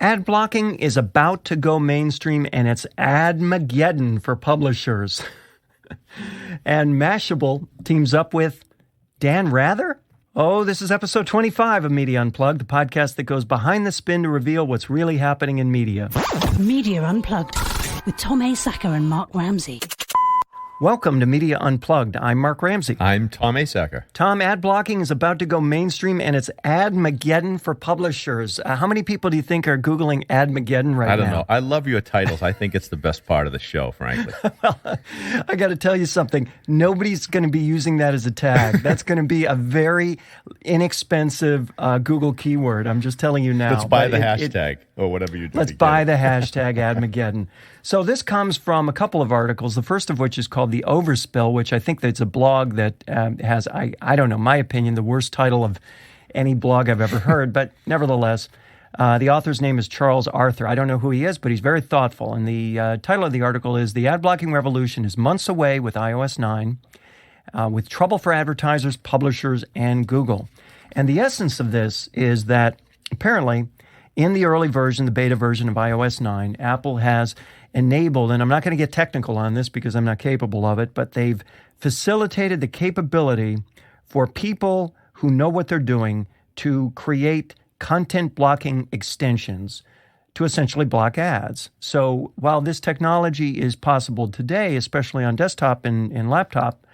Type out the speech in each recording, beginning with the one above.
Ad blocking is about to go mainstream, and it's Ad-Mageddon for publishers. And Mashable teams up with Dan Rather? Oh, this is episode 25 of Media Unplugged, the podcast that goes behind the spin to reveal what's really happening in media. Media Unplugged with Tom A. Sacker and Mark Ramsey. Welcome to Media Unplugged. I'm Mark Ramsey. I'm Tom A. Sacker. Tom, ad blocking is about to go mainstream, and it's Ad-Mageddon for publishers. How many people do you think are Googling Ad-Mageddon right now? I don't know. I love your titles. I think it's the best part of the show, frankly. Well, I got to tell you something. Nobody's going to be using that as a tag. That's going to be a very inexpensive Google keyword. I'm just telling you now. Let's buy the hashtag or whatever you're doing. Let's buy the hashtag Ad-Mageddon. So this comes from a couple of articles, the first of which is called The Overspill, which I think that's a blog that has, I don't know, my opinion, the worst title of any blog I've ever heard. But nevertheless, the author's name is Charles Arthur. I don't know who he is, but he's very thoughtful. And the title of the article is The Ad Blocking Revolution is Months Away with iOS 9, with Trouble for Advertisers, Publishers, and Google. And the essence of this is that apparently in the early version, the beta version of iOS 9, Apple has enabled, and I'm not going to get technical on this because I'm not capable of it, but they've facilitated the capability for people who know what they're doing to create content blocking extensions to essentially block ads. So while this technology is possible today, especially on desktop and laptop,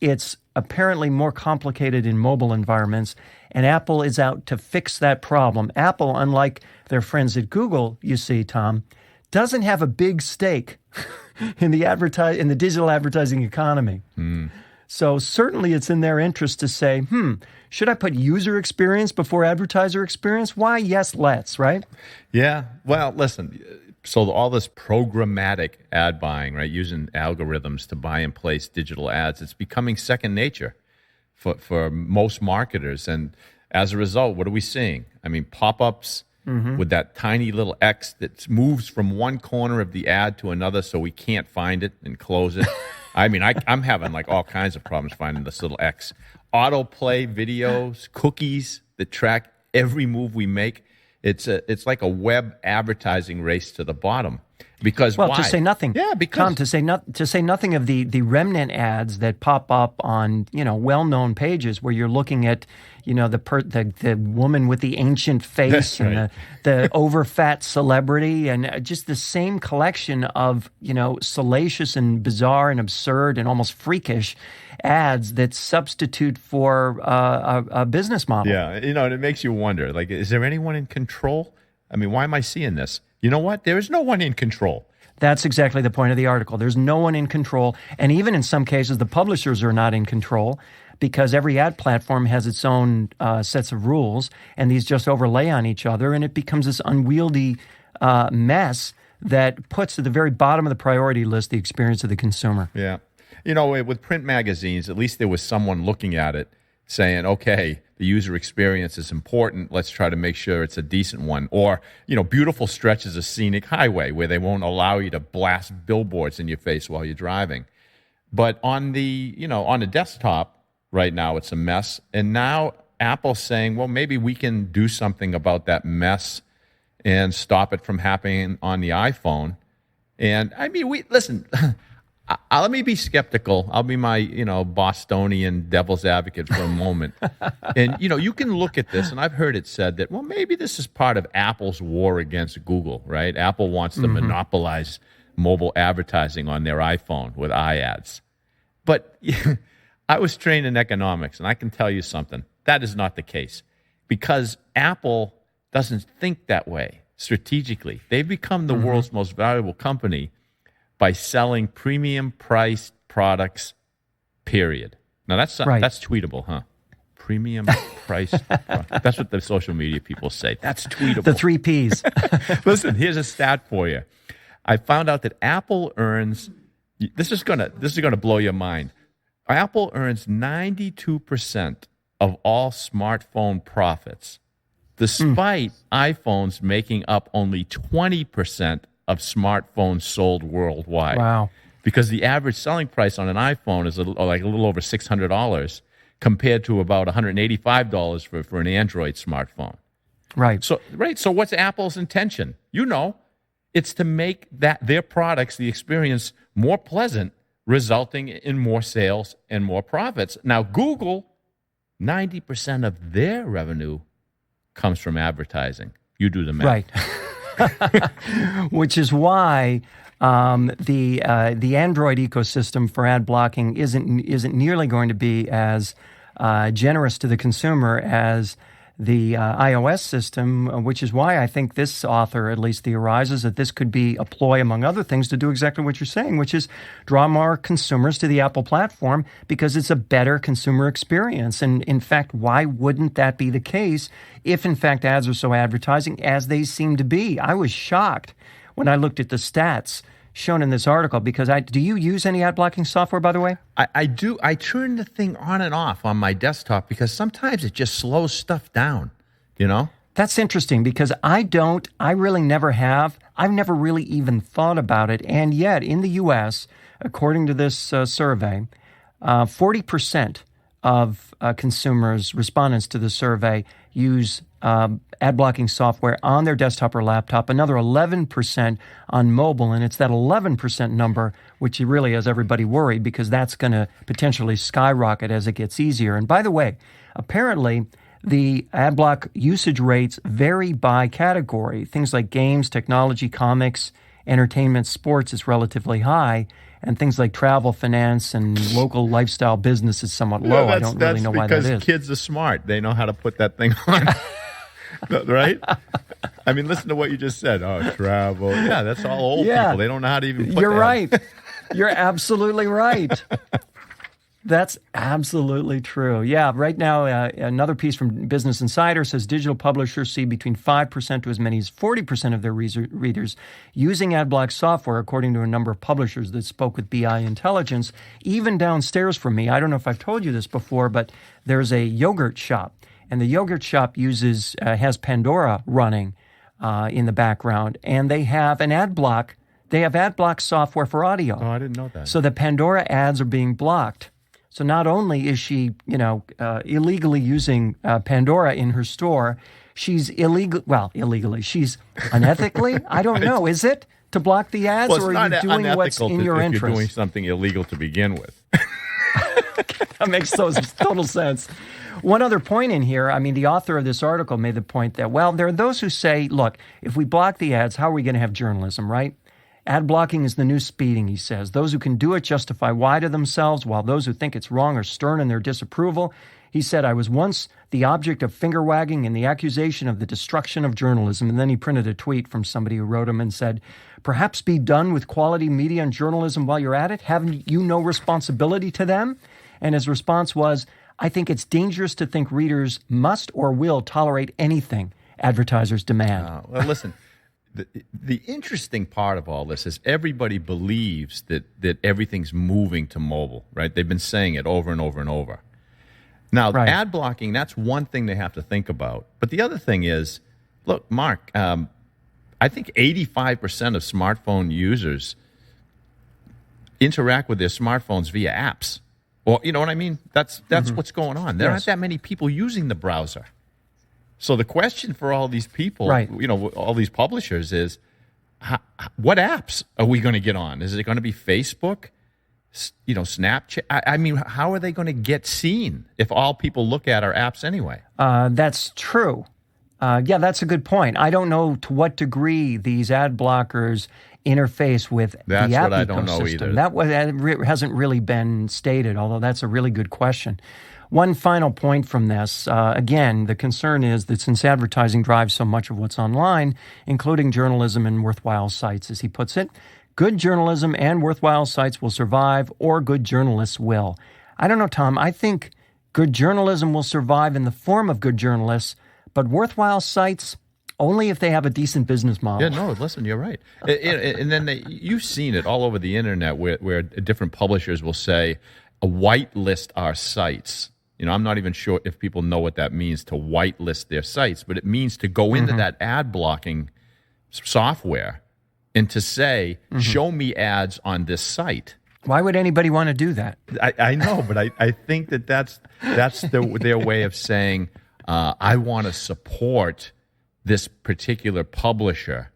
it's apparently more complicated in mobile environments, and Apple is out to fix that problem. Apple, unlike their friends at Google, you see, Tom, doesn't have a big stake in the digital advertising economy. So certainly it's in their interest to say, should I put user experience before advertiser experience? Why, yes, let's, right? Yeah. Well, listen, so all this programmatic ad buying, right, using algorithms to buy and place digital ads, it's becoming second nature for most marketers. And as a result, what are we seeing? I mean, pop-ups, with that tiny little X that moves from one corner of the ad to another so we can't find it and close it. I mean, I'm having like all kinds of problems finding this little X. Autoplay videos, cookies that track every move we make. It's like a web advertising race to the bottom. Because well, why? To say nothing, yeah, because Tom, to say nothing of the remnant ads that pop up on well-known pages where you're looking at the woman with the ancient face and right. the overfat celebrity and just the same collection of salacious and bizarre and absurd and almost freakish ads that substitute for a business model. Yeah, and it makes you wonder, like, is there anyone in control? I mean, why am I seeing this? You know what? There is no one in control. That's exactly the point of the article. There's no one in control. And even in some cases, the publishers are not in control because every ad platform has its own sets of rules, and these just overlay on each other, and it becomes this unwieldy mess that puts at the very bottom of the priority list the experience of the consumer. Yeah. With print magazines, at least there was someone looking at it saying, okay, the user experience is important. Let's try to make sure it's a decent one. Or, beautiful stretches of scenic highway where they won't allow you to blast billboards in your face while you're driving. But on the desktop right now, it's a mess. And now Apple's saying, well, maybe we can do something about that mess and stop it from happening on the iPhone. And I mean, listen, let me be skeptical. I'll be my, Bostonian devil's advocate for a moment. And, you can look at this, and I've heard it said that, well, maybe this is part of Apple's war against Google, right? Apple wants to monopolize mobile advertising on their iPhone with iAds. But I was trained in economics, and I can tell you something. That is not the case because Apple doesn't think that way strategically. They've become the world's most valuable company by selling premium-priced products, period. Now, that's tweetable, huh? Premium-priced products. That's what the social media people say. That's tweetable. The 3 Ps. Listen, here's a stat for you. I found out that Apple earns, this is gonna blow your mind. Apple earns 92% of all smartphone profits, despite iPhones making up only 20% of smartphones sold worldwide. Wow. Because the average selling price on an iPhone is a little over $600 compared to about $185 for an Android smartphone. Right. So what's Apple's intention? It's to make their products, the experience, more pleasant, resulting in more sales and more profits. Now, Google, 90% of their revenue comes from advertising. You do the math. Right. Which is why the Android ecosystem for ad blocking isn't nearly going to be as generous to the consumer as the iOS system, which is why I think this author at least theorizes that this could be a ploy, among other things, to do exactly what you're saying, which is draw more consumers to the Apple platform because it's a better consumer experience. And in fact, why wouldn't that be the case if, in fact, ads are so advertising as they seem to be? I was shocked when I looked at the stats shown in this article because do you use any ad blocking software, by the way? I do. I turn the thing on and off on my desktop because sometimes it just slows stuff down, That's interesting because I really never have. I've never really even thought about it. And yet in the U.S., according to this survey, 40% of consumers, respondents to the survey, use ad blocking software on their desktop or laptop, another 11% on mobile. And it's that 11% number which really has everybody worried because that's going to potentially skyrocket as it gets easier. And by the way, apparently the ad block usage rates vary by category. Things like games, technology, comics, entertainment, sports is relatively high. And things like travel, finance, and local lifestyle business is somewhat low. I don't really know why that is. That's because kids are smart. They know how to put that thing on. Right? I mean, listen to what you just said. Oh, travel. Yeah, that's all old people. They don't know how to even put You're that. Right. You're absolutely right. That's absolutely true. Yeah, right now, another piece from Business Insider says digital publishers see between 5% to as many as 40% of their readers using ad block software, according to a number of publishers that spoke with BI Intelligence. Even downstairs from me, I don't know if I've told you this before, but there's a yogurt shop, and the yogurt shop has Pandora running in the background, and they have an ad block. They have ad block software for audio. Oh, I didn't know that. So the Pandora ads are being blocked. So not only is she, illegally using Pandora in her store, she's illegally, she's unethically, I don't know, is it, to block the ads, or are you doing what's in your interest? You're doing something illegal to begin with. That makes total sense. One other point in here, I mean, the author of this article made the point that, there are those who say, look, if we block the ads, how are we going to have journalism, right? Ad blocking is the new speeding, he says. Those who can do it justify why to themselves, while those who think it's wrong are stern in their disapproval. He said, I was once the object of finger-wagging and the accusation of the destruction of journalism. And then he printed a tweet from somebody who wrote him and said, perhaps be done with quality media and journalism while you're at it. Haven't you no responsibility to them? And his response was, I think it's dangerous to think readers must or will tolerate anything advertisers demand. Well, listen. The interesting part of all this is everybody believes that everything's moving to mobile, right? They've been saying it over and over and over. Now, ad blocking, that's one thing they have to think about. But the other thing is, look, Mark, I think 85% of smartphone users interact with their smartphones via apps. Or, you know what I mean? That's what's going on. There aren't that many people using the browser. So the question for all these people, all these publishers is, what apps are we going to get on? Is it going to be Facebook, Snapchat? I mean, how are they going to get seen if all people look at our apps anyway? That's true. That's a good point. I don't know to what degree these ad blockers interface with the app ecosystem. That's what I don't know either. That hasn't really been stated, although that's a really good question. One final point from this, again, the concern is that since advertising drives so much of what's online, including journalism and worthwhile sites, as he puts it, good journalism and worthwhile sites will survive, or good journalists will. I don't know, Tom. I think good journalism will survive in the form of good journalists, but worthwhile sites, only if they have a decent business model. Yeah, no, listen, you're right. And then you've seen it all over the internet where different publishers will say, whitelist our sites. I'm not even sure if people know what that means, to whitelist their sites, but it means to go into that ad blocking software and to say, show me ads on this site. Why would anybody want to do that? I know, but I think that's their way of saying, I want to support this particular publisher,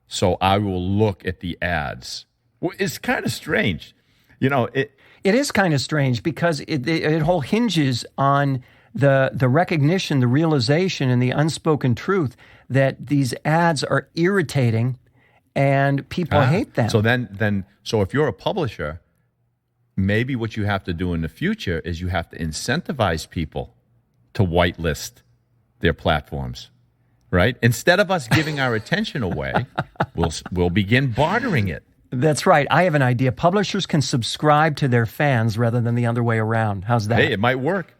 so I will look at the ads. Well, it's kind of strange. It is kind of strange because it all hinges on the recognition, the realization, and the unspoken truth that these ads are irritating and people hate them. So if you're a publisher, maybe what you have to do in the future is you have to incentivize people to whitelist their platforms, right? Instead of us giving our attention away, we'll begin bartering it. That's right. I have an idea. Publishers can subscribe to their fans rather than the other way around. How's that? Hey, it might work.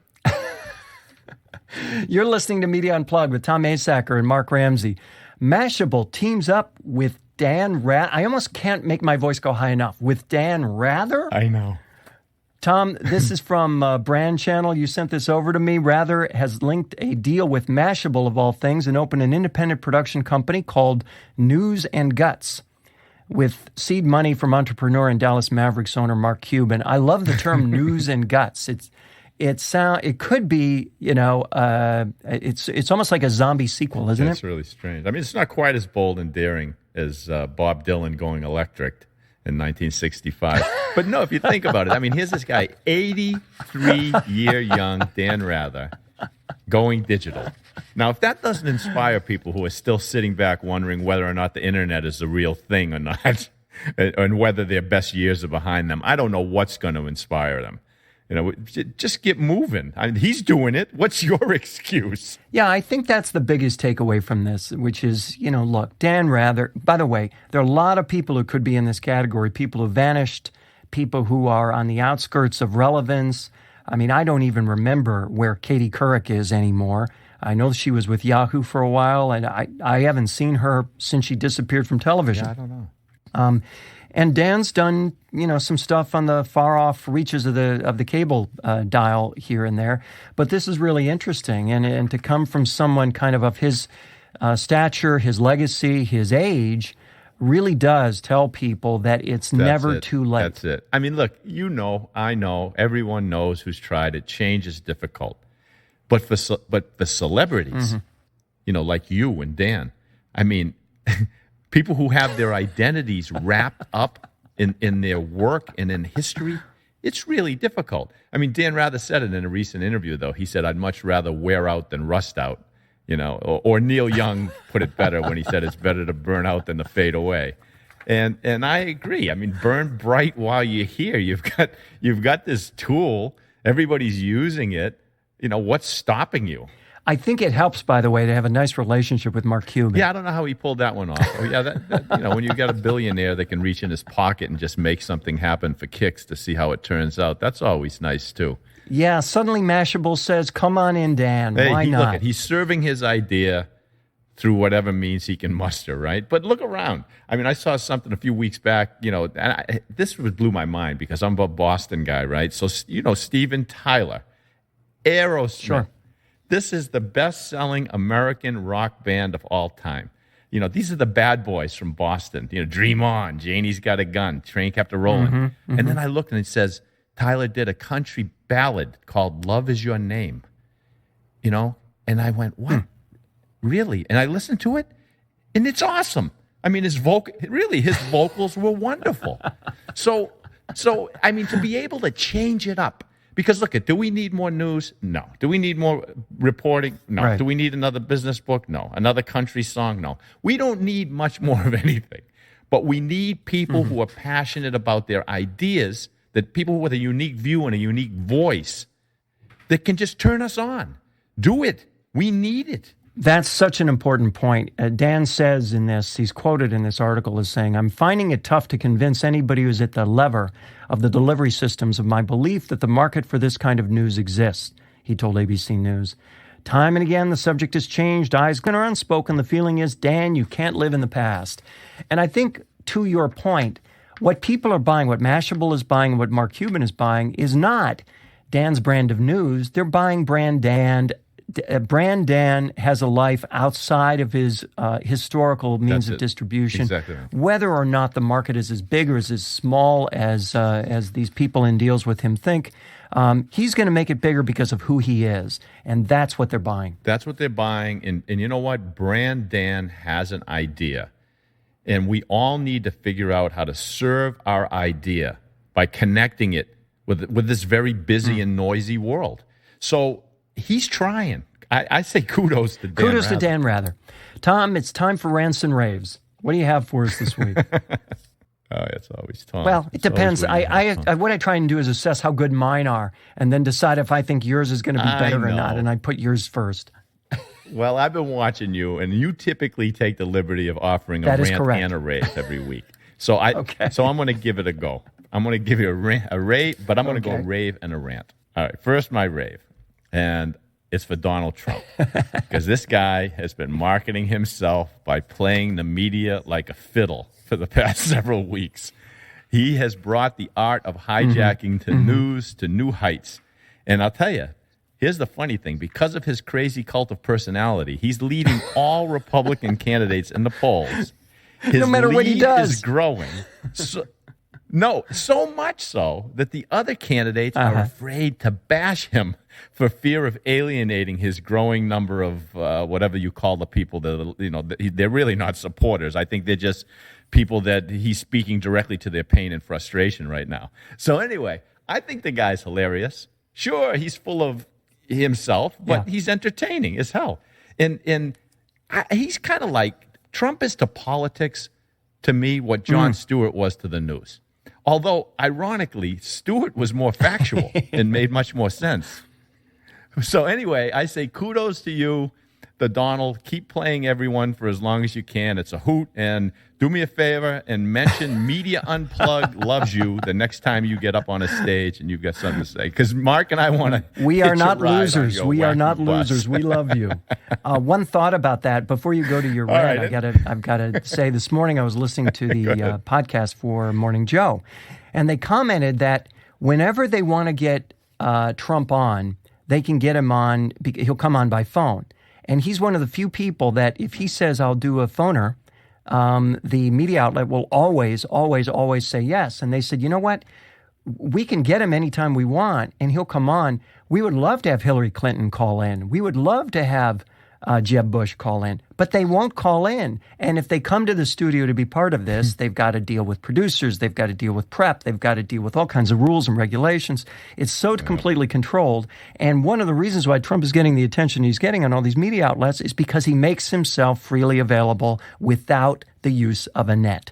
You're listening to Media Unplugged with Tom Asacker and Mark Ramsey. Mashable teams up with Dan Rather. I almost can't make my voice go high enough. With Dan Rather? I know. Tom, this is from Brand Channel. You sent this over to me. Rather has linked a deal with Mashable, of all things, and opened an independent production company called News and Guts, with seed money from entrepreneur and Dallas Mavericks owner Mark Cuban. I love the term News and Guts. It could be, it's almost like a zombie sequel, isn't it? It's really strange. I mean, it's not quite as bold and daring as Bob Dylan going electric in 1965. But no, if you think about it, I mean, here's this guy, 83-year young Dan Rather, going digital. Now, if that doesn't inspire people who are still sitting back wondering whether or not the internet is the real thing or not, and whether their best years are behind them, I don't know what's going to inspire them. Just get moving. I mean, he's doing it. What's your excuse? Yeah, I think that's the biggest takeaway from this, which is, look, Dan Rather, by the way, there are a lot of people who could be in this category, people who vanished, people who are on the outskirts of relevance. I mean, I don't even remember where Katie Couric is anymore. I know she was with Yahoo for a while, and I haven't seen her since she disappeared from television. Yeah, I don't know. And Dan's done, some stuff on the far-off reaches of the cable dial here and there. But this is really interesting, and to come from someone kind of his stature, his legacy, his age, really does tell people that it's never too late. That's it. I mean, look, I know, everyone knows who's tried it. Change is difficult. But the celebrities, like you and Dan, I mean, people who have their identities wrapped up in their work and in history, it's really difficult. I mean, Dan Rather said it in a recent interview, though. He said, I'd much rather wear out than rust out, or Neil Young put it better when he said it's better to burn out than to fade away. And I agree. I mean, burn bright while you're here. You've got this tool. Everybody's using it. What's stopping you? I think it helps, by the way, to have a nice relationship with Mark Cuban. Yeah, I don't know how he pulled that one off. Oh, yeah, when you've got a billionaire that can reach in his pocket and just make something happen for kicks to see how it turns out, that's always nice, too. Yeah, suddenly Mashable says, come on in, Dan. Why not? Look, he's serving his idea through whatever means he can muster, right? But look around. I mean, I saw something a few weeks back, and this blew my mind because I'm a Boston guy, right? So, Steven Tyler, Aerosmith. Sure. This is the best-selling American rock band of all time. These are the bad boys from Boston. Dream On, Janie's Got a Gun, Train Kept a Rolling. And then I looked and it says, Tyler did a country ballad called Love Is Your Name. And I went, what? Really? And I listened to it, and it's awesome. I mean, his vocals were wonderful. So I mean, to be able to change it up. Because look, do we need more news? No. Do we need more reporting? No. Right. Do we need another business book? No. Another country song? No. We don't need much more of anything. But we need people who are passionate about their ideas, that people with a unique view and a unique voice that can just turn us on. Do it. We need it. That's such an important point. Dan says in this, he's quoted in this article as saying, I'm finding it tough to convince anybody who's at the lever of the delivery systems of my belief that the market for this kind of news exists, he told ABC News. Time and again, the subject has changed. Eyes are unspoken. The feeling is, Dan, you can't live in the past. And I think, to your point, what people are buying, what Mashable is buying, what Mark Cuban is buying is not Dan's brand of news. They're buying brand Dan, Brand Dan has a life outside of his historical means of distribution. Exactly right. Whether or not the market is as big or is as small as these people in deals with him think, he's going to make it bigger because of who he is, and that's what they're buying. That's what they're buying, and you know what? Brand Dan has an idea, and we all need to figure out how to serve our idea by connecting it with this very busy and noisy world. So he's trying. I say kudos to Dan. Kudos to Dan Rather. Tom, it's time for Rants and Raves. What do you have for us this week? Oh, it's always Tom. Well, it depends. What I try and do is assess how good mine are, and then decide if I think yours is going to be better or not, and I put yours first. Well, I've been watching you, and you typically take the liberty of offering a rant and a rave every week. So so I'm going to give it a go. I'm going to give you a rave, but I'm going to go rave and a rant. All right, first my rave, and it's for Donald Trump, because this guy has been marketing himself by playing the media like a fiddle for the past several weeks. He has brought the art of hijacking to news to new heights. And I'll tell you, here's the funny thing. Because of his crazy cult of personality, he's leading all Republican candidates in the polls. His no matter what he does. Is growing. So much so that the other candidates are afraid to bash him for fear of alienating his growing number of whatever you call the people that they're really not supporters. I think they're just people that he's speaking directly to their pain and frustration right now. So anyway, I think the guy's hilarious. Sure, he's full of himself, but he's entertaining as hell. And he's kind of like Trump is to politics, to me, what Jon Stewart was to the news. Although, ironically, Stewart was more factual and made much more sense. So anyway, I say kudos to you, the Donald. Keep playing everyone for as long as you can. It's a hoot. And do me a favor and mention Media Unplugged loves you the next time you get up on a stage and you've got something to say. Because Mark and I want to. We are not losers. We are not losers. We love you. One thought about that before you go to your rant. I've got to say, this morning I was listening to the podcast for Morning Joe, and they commented that whenever they want to get Trump on, they can get him on. He'll come on by phone. And he's one of the few people that if he says, I'll do a phoner, the media outlet will always, always, always say yes. And they said, you know what? We can get him anytime we want, and he'll come on. We would love to have Hillary Clinton call in. We would love to have Jeb Bush call in, but they won't call in. And if they come to the studio to be part of this, they've got to deal with producers. They've got to deal with prep. They've got to deal with all kinds of rules and regulations. It's so completely controlled. And one of the reasons why Trump is getting the attention he's getting on all these media outlets is because he makes himself freely available without the use of a net.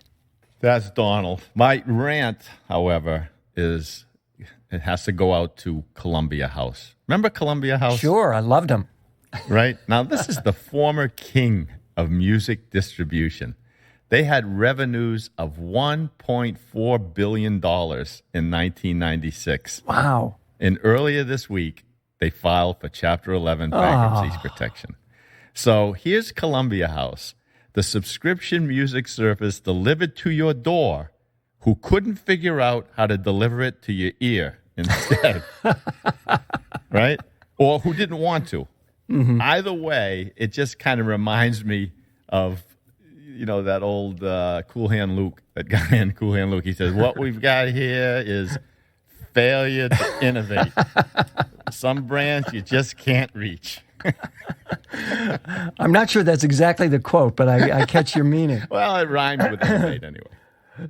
That's Donald. My rant, however, it has to go out to Columbia House. Remember Columbia House? Sure, I loved him. Right? Now, this is the former king of music distribution. They had revenues of $1.4 billion in 1996. Wow. And earlier this week, they filed for Chapter 11 bankruptcy protection. So here's Columbia House, the subscription music service delivered to your door, who couldn't figure out how to deliver it to your ear instead. Right? Or who didn't want to. Mm-hmm. Either way, it just kind of reminds me of, that old Cool Hand Luke, that guy in Cool Hand Luke. He says, what we've got here is failure to innovate. Some brands you just can't reach. I'm not sure that's exactly the quote, but I catch your meaning. Well, it rhymes with innovate anyway.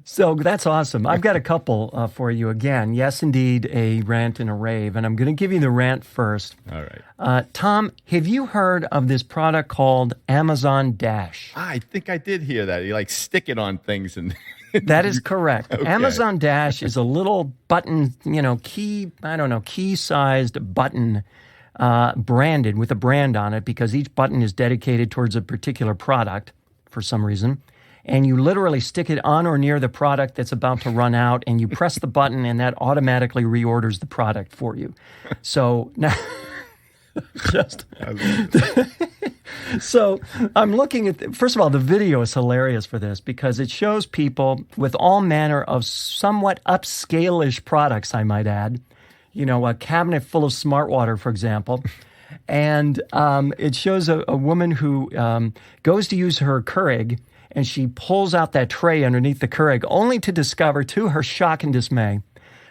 So that's awesome. I've got a couple for you again. Yes, indeed, a rant and a rave. And I'm going to give you the rant first. All right. Tom, have you heard of this product called Amazon Dash? I think I did hear that. You stick it on things and... That is correct. Okay. Amazon Dash is a little button, key-sized button branded with a brand on it because each button is dedicated towards a particular product for some reason. And you literally stick it on or near the product that's about to run out, and you press the button, and that automatically reorders the product for you. So now, so I'm looking at, first of all, the video is hilarious for this because it shows people with all manner of somewhat upscale-ish products, I might add. A cabinet full of smart water, for example. And it shows a woman who goes to use her Keurig, and she pulls out that tray underneath the Keurig, only to discover, to her shock and dismay,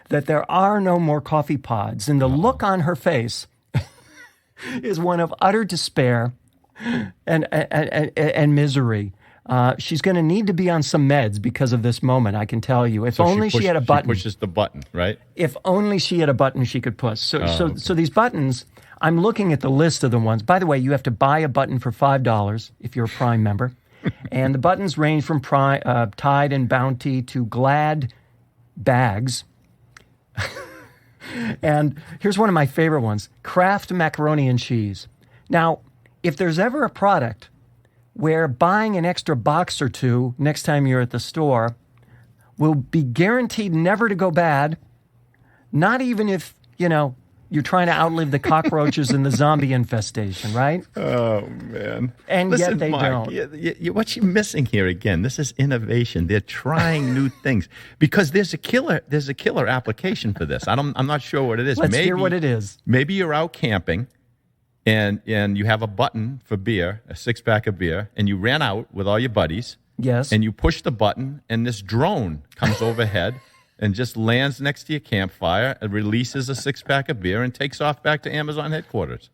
that there are no more coffee pods. And the look on her face is one of utter despair and misery. She's going to need to be on some meds because of this moment, I can tell you. If only she had a button. She pushes the button, right? If only she had a button she could push. So these buttons, I'm looking at the list of the ones. By the way, you have to buy a button for $5 if you're a Prime member. And the buttons range from Tide and Bounty to Glad bags. And here's one of my favorite ones, Kraft macaroni and cheese. Now, if there's ever a product where buying an extra box or two next time you're at the store will be guaranteed never to go bad, not even if, you're trying to outlive the cockroaches and the zombie infestation, right? Oh, man. And listen, yet they Mark, don't. What you're missing here again, this is innovation. They're trying new things because there's a killer application for this. I'm not sure what it is. Let's hear what it is. Maybe you're out camping and you have a button for beer, a 6-pack of beer, and you ran out with all your buddies. Yes. And you push the button, and this drone comes overhead and just lands next to your campfire, and releases a 6-pack of beer, and takes off back to Amazon headquarters.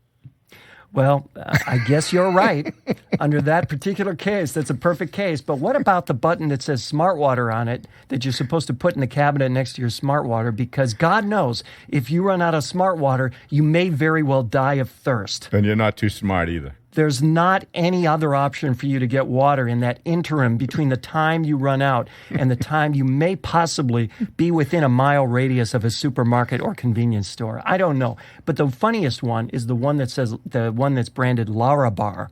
Well, I guess you're right. Under that particular case, that's a perfect case. But what about the button that says Smart Water on it that you're supposed to put in the cabinet next to your Smart Water? Because God knows, if you run out of Smart Water, you may very well die of thirst. And you're not too smart either. There's not any other option for you to get water in that interim between the time you run out and the time you may possibly be within a mile radius of a supermarket or convenience store. I don't know. But the funniest one is the one that's branded Larabar.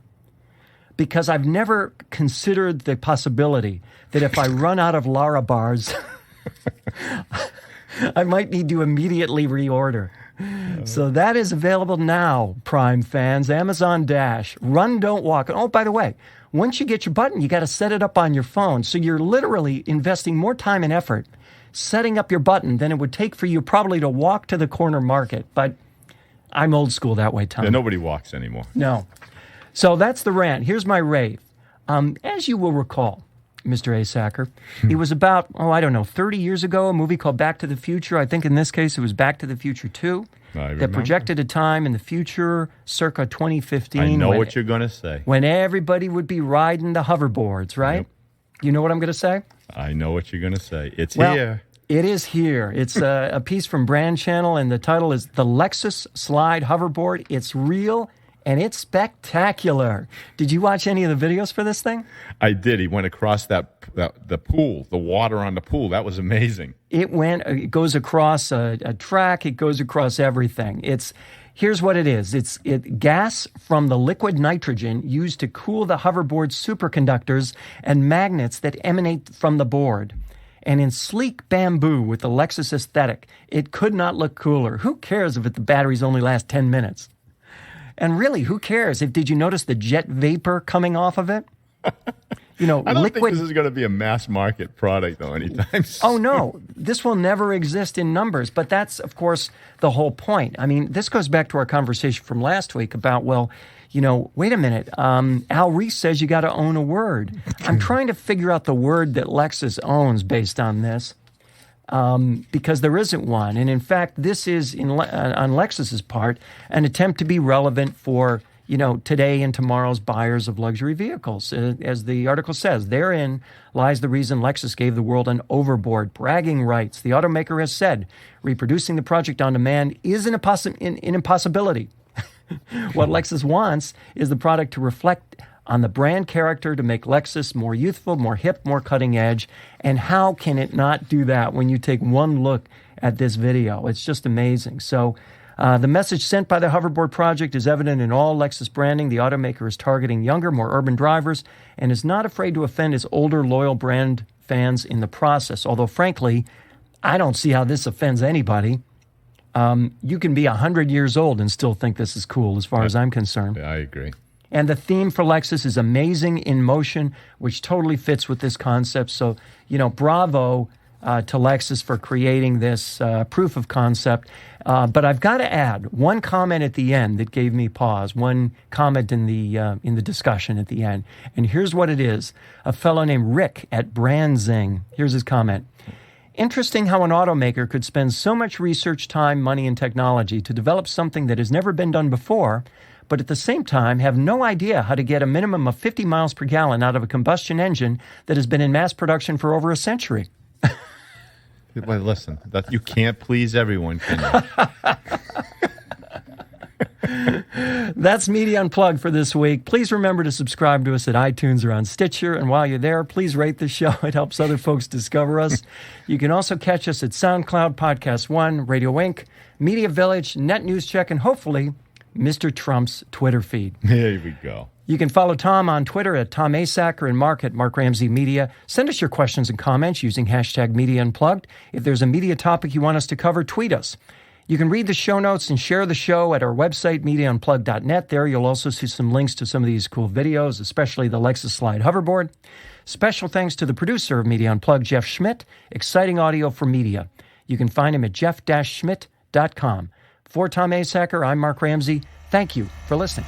Because I've never considered the possibility that if I run out of Larabars, I might need to immediately reorder. So that is available now, Prime fans. Amazon Dash. Run, don't walk. Oh, by the way, once you get your button, you got to set it up on your phone. So you're literally investing more time and effort setting up your button than it would take for you probably to walk to the corner market. But I'm old school that way, Tom. Yeah, nobody walks anymore. No. So that's the rant. Here's my rave. As you will recall, Mr. Asacker, it was about, 30 years ago, a movie called Back to the Future. I think in this case it was Back to the Future 2. That projected a time in the future, circa 2015. I know what you're going to say. When everybody would be riding the hoverboards, right? Yep. You know what I'm going to say? I know what you're going to say. It's here. It is here. It's a piece from Brand Channel, and the title is The Lexus Slide Hoverboard. It's real, and it's spectacular. Did you watch any of the videos for this thing? I did. He went across the pool, the water on the pool. That was amazing. It goes across a track. It goes across everything. Here's what it is. It's gas from the liquid nitrogen used to cool the hoverboard's superconductors and magnets that emanate from the board. And in sleek bamboo with the Lexus aesthetic, it could not look cooler. Who cares if the batteries only last 10 minutes? And really, who cares? Did you notice the jet vapor coming off of it? I don't think this is going to be a mass market product, though, anytime soon. Oh, no. This will never exist in numbers. But that's, of course, the whole point. I mean, this goes back to our conversation from last week about, wait a minute. Al Reese says you got to own a word. I'm trying to figure out the word that Lexus owns based on this. Because there isn't one. And in fact, this is, on Lexus's part, an attempt to be relevant for, today and tomorrow's buyers of luxury vehicles. As the article says, therein lies the reason Lexus gave the world an overboard bragging rights. The automaker has said reproducing the project on demand is an impossibility. What Lexus wants is the product to reflect on the brand character to make Lexus more youthful, more hip, more cutting edge. And how can it not do that when you take one look at this video? It's just amazing. So the message sent by the hoverboard project is evident in all Lexus branding. The automaker is targeting younger, more urban drivers and is not afraid to offend its older, loyal brand fans in the process. Although, frankly, I don't see how this offends anybody. You can be 100 years old and still think this is cool as far as I'm concerned. I agree. And the theme for Lexus is amazing in motion, which totally fits with this concept. So, bravo to Lexus for creating this proof of concept. But I've got to add one comment at the end that gave me pause, one comment in the discussion at the end. And here's what it is. A fellow named Rick at Brandzing. Here's his comment. Interesting how an automaker could spend so much research, time, money, and technology to develop something that has never been done before, but at the same time have no idea how to get a minimum of 50 miles per gallon out of a combustion engine that has been in mass production for over a century. Well, listen, you can't please everyone, can you? That's Media Unplugged for this week. Please remember to subscribe to us at iTunes or on Stitcher. And while you're there, please rate the show. It helps other folks discover us. You can also catch us at SoundCloud, Podcast One, Radio Inc., Media Village, Net News Check, and hopefully Mr. Trump's Twitter feed. There we go. You can follow Tom on Twitter at Tom Asacker and Mark at Mark Ramsey Media. Send us your questions and comments using hashtag Media Unplugged. If there's a media topic you want us to cover, tweet us. You can read the show notes and share the show at our website, MediaUnplugged.net. There you'll also see some links to some of these cool videos, especially the Lexus Slide hoverboard. Special thanks to the producer of Media Unplugged, Jeff Schmidt. Exciting audio for media. You can find him at jeff-schmidt.com. For Tom Asacker, I'm Mark Ramsey. Thank you for listening.